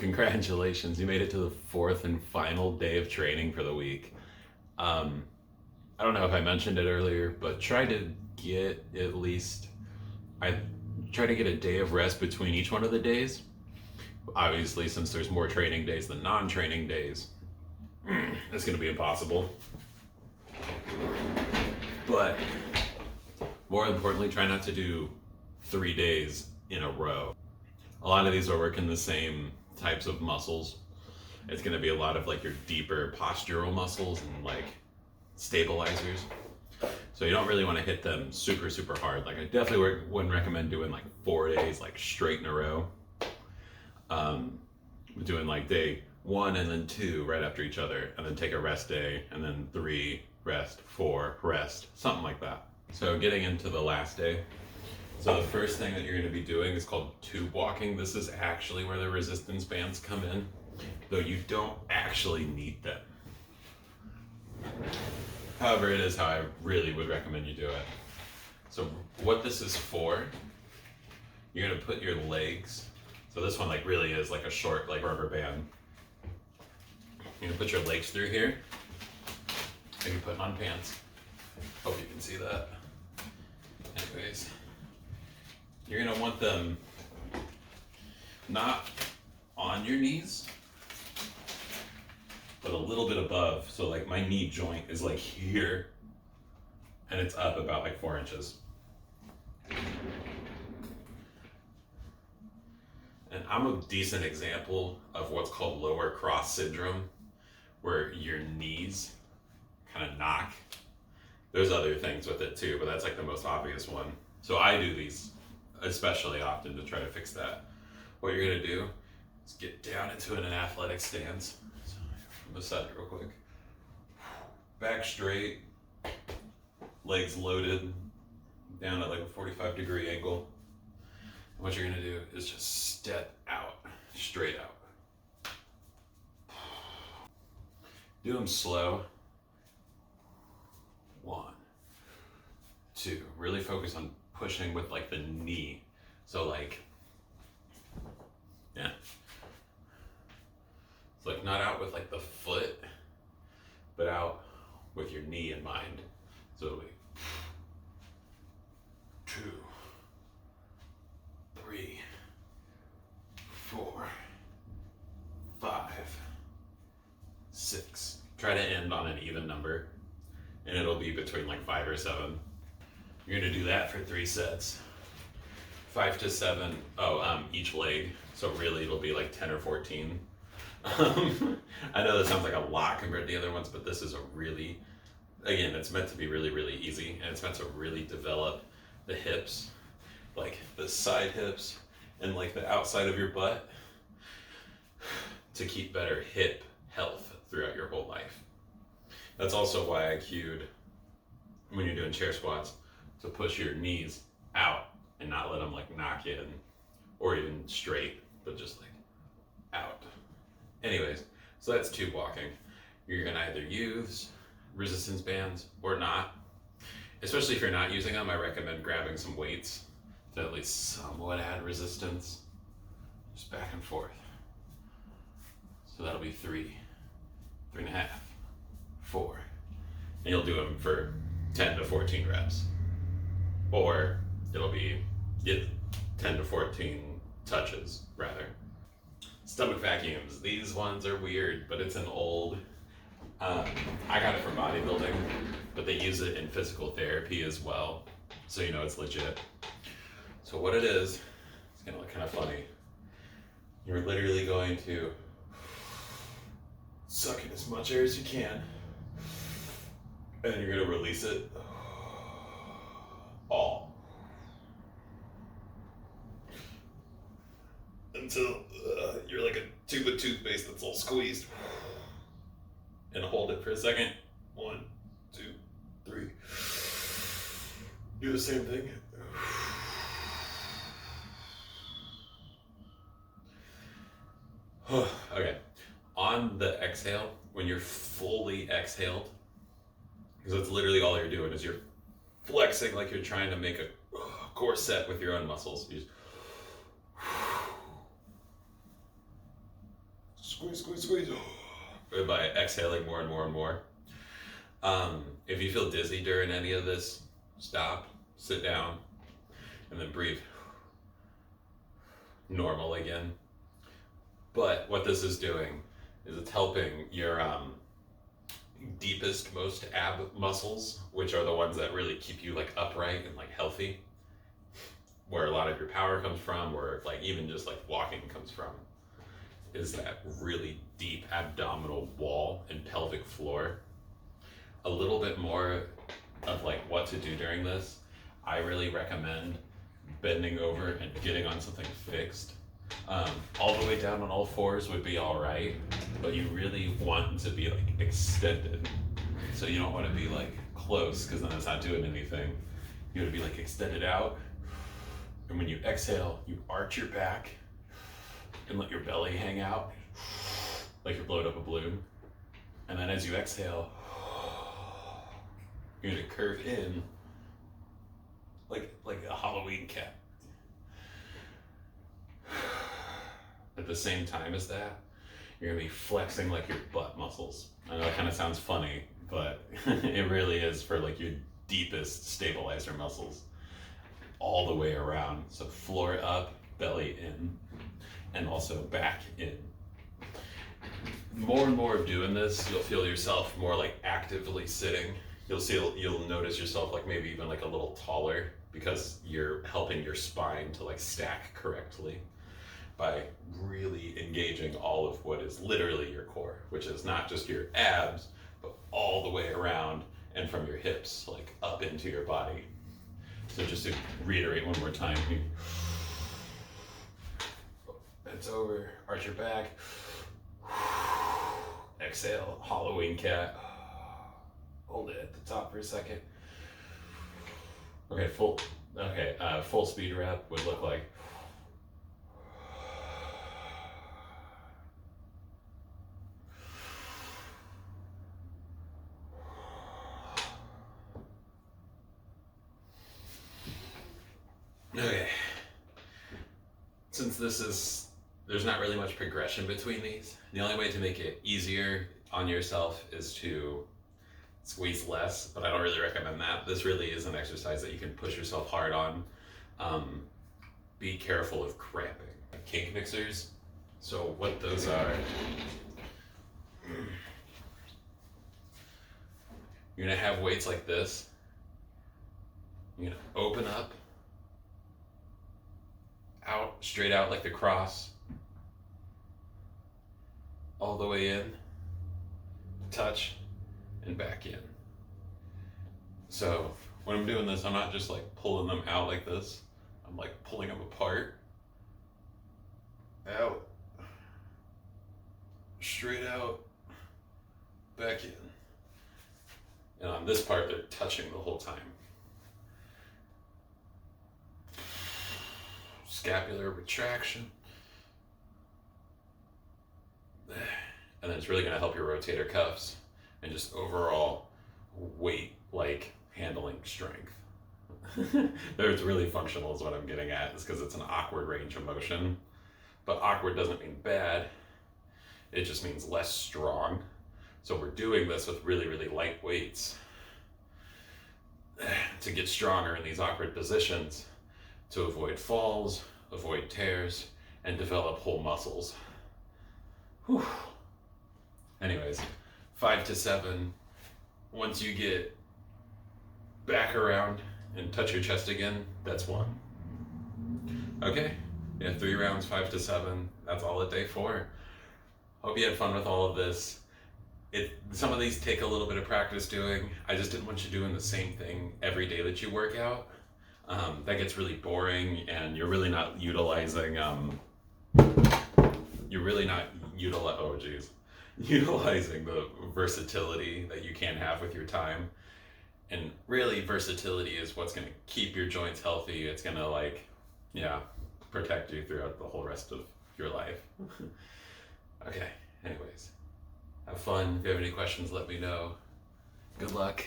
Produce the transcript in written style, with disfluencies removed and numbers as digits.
Congratulations, you made it to the fourth and final day of training for the week. Um, I don't know if I mentioned it earlier, but try to get at least, I try to get a day of rest between each one of the days. Obviously, since there's more training days than non-training days, it's going to be impossible. But more importantly, try not to do 3 days in a row. A lot of these are working the same types of muscles. It's going to be a lot of like your deeper postural muscles and like stabilizers. So you don't really want to hit them super, super hard. Like I definitely wouldn't recommend doing like 4 days like straight in a row. Doing like day 1 and then 2 right after each other, and then take a rest day, and then 3, rest, 4, rest, something like that. So getting into the last day. So the first thing that you're going to be doing is called tube walking. This is actually where the resistance bands come in, though you don't actually need them. However, it is how I really would recommend you do it. So what this is for, you're going to put your legs, so this one like really is like a short like rubber band. You're going to put your legs through here, and you're putting on pants. Hope you can see that. Anyways. You're gonna want them not on your knees, but a little bit above. So like my knee joint is like here, and it's up about like 4 inches. And I'm a decent example of what's called lower cross syndrome, where your knees kind of knock. There's other things with it too, but that's like the most obvious one. So I do these especially often to try to fix that. What you're gonna do is get down into an athletic stance. So from the side real quick. Back straight, legs loaded, down at like a 45-degree angle. And what you're gonna do is just step out, straight out. Do them slow. 1, 2, really focus on pushing with like the knee. So like, yeah. It's like not out with like the foot, but out with your knee in mind. So it'll be 2, 3, 4, 5, 6. Try to end on an even number, and it'll be between like 5 or 7. You're gonna do that for 3 sets. 5 to 7, each leg. So really it'll be like 10 or 14. I know that sounds like a lot compared to the other ones, but this is a really, again, it's meant to be really, really easy, and it's meant to really develop the hips, like the side hips and like the outside of your butt, to keep better hip health throughout your whole life. That's also why I cued, when you're doing chair squats, to push your knees out and not let them like knock you in, or even straight, but just like out. Anyways, so that's tube walking. You're gonna either use resistance bands or not. Especially if you're not using them, I recommend grabbing some weights to at least somewhat add resistance. Just back and forth. So that'll be 3, 3.5, 4. And you'll do them for 10 to 14 reps. Or it'll be 10 to 14 touches, rather. Stomach vacuums. These ones are weird, but it's an old, I got it from bodybuilding, but they use it in physical therapy as well. So you know it's legit. So what it is, it's gonna look kind of funny. You're literally going to suck in as much air as you can, and then you're gonna release it all until you're like a tube of toothpaste that's all squeezed, and hold it for a second. 1, 2, 3. Do the same thing. Okay, on the exhale, when you're fully exhaled, because that's literally all you're doing, is you're flexing like you're trying to make a corset with your own muscles. You just squeeze. By exhaling more and more and more. If you feel dizzy during any of this, stop, sit down, and then breathe normal again. But what this is doing is it's helping your deepest, most ab muscles, which are the ones that really keep you like upright and like healthy, where a lot of your power comes from, or like even just like walking comes from, is that really deep abdominal wall and pelvic floor. A little bit more of like what to do during this. I really recommend bending over and getting on something fixed. All the way down on all fours would be all right, but you really want to be like extended. So you don't want to be like close, because then it's not doing anything. You want to be like extended out. And when you exhale, you arch your back and let your belly hang out like you're blowing up a balloon. And then as you exhale, you're gonna curve in like a Halloween cat. At the same time as that, you're gonna be flexing like your butt muscles. I know that kind of sounds funny, but it really is for like your deepest stabilizer muscles all the way around. So floor up, belly in, and also back in. More and more of doing this, you'll feel yourself more like actively sitting. You'll notice yourself like maybe even like a little taller, because you're helping your spine to like stack correctly by really engaging all of what is literally your core, which is not just your abs, but all the way around and from your hips, like up into your body. So just to reiterate one more time, bend over, arch your back, exhale, Halloween cat. Hold it at the top for a second. Okay, full speed rep would look like okay. Since there's not really much progression between these, the only way to make it easier on yourself is to squeeze less, but I don't really recommend that. This really is an exercise that you can push yourself hard on. Be careful of cramping. Kink mixers, so what those are, you're gonna have weights like this. You're gonna open up, out, straight out like the cross, all the way in, touch, and back in. So when I'm doing this, I'm not just like pulling them out like this. I'm like pulling them apart, out, straight out, back in. And on this part, they're touching the whole time. Scapular retraction. And then it's really going to help your rotator cuffs and just overall weight like handling strength. It's really functional is what I'm getting at, is because it's an awkward range of motion. But awkward doesn't mean bad, it just means less strong. So we're doing this with really, really light weights to get stronger in these awkward positions, to avoid falls, avoid tears, and develop whole muscles. Whew. Anyways, 5 to 7. Once you get back around and touch your chest again, that's 1. Okay, yeah, 3 rounds, 5 to 7. That's all at day 4. Hope you had fun with all of this. Some of these take a little bit of practice doing. I just didn't want you doing the same thing every day that you work out. That gets really boring, and you're really not utilizing utilizing the versatility that you can have with your time. And really, versatility is what's going to keep your joints healthy. It's going to protect you throughout the whole rest of your life. Okay, anyways, have fun. If you have any questions, let me know. Good luck.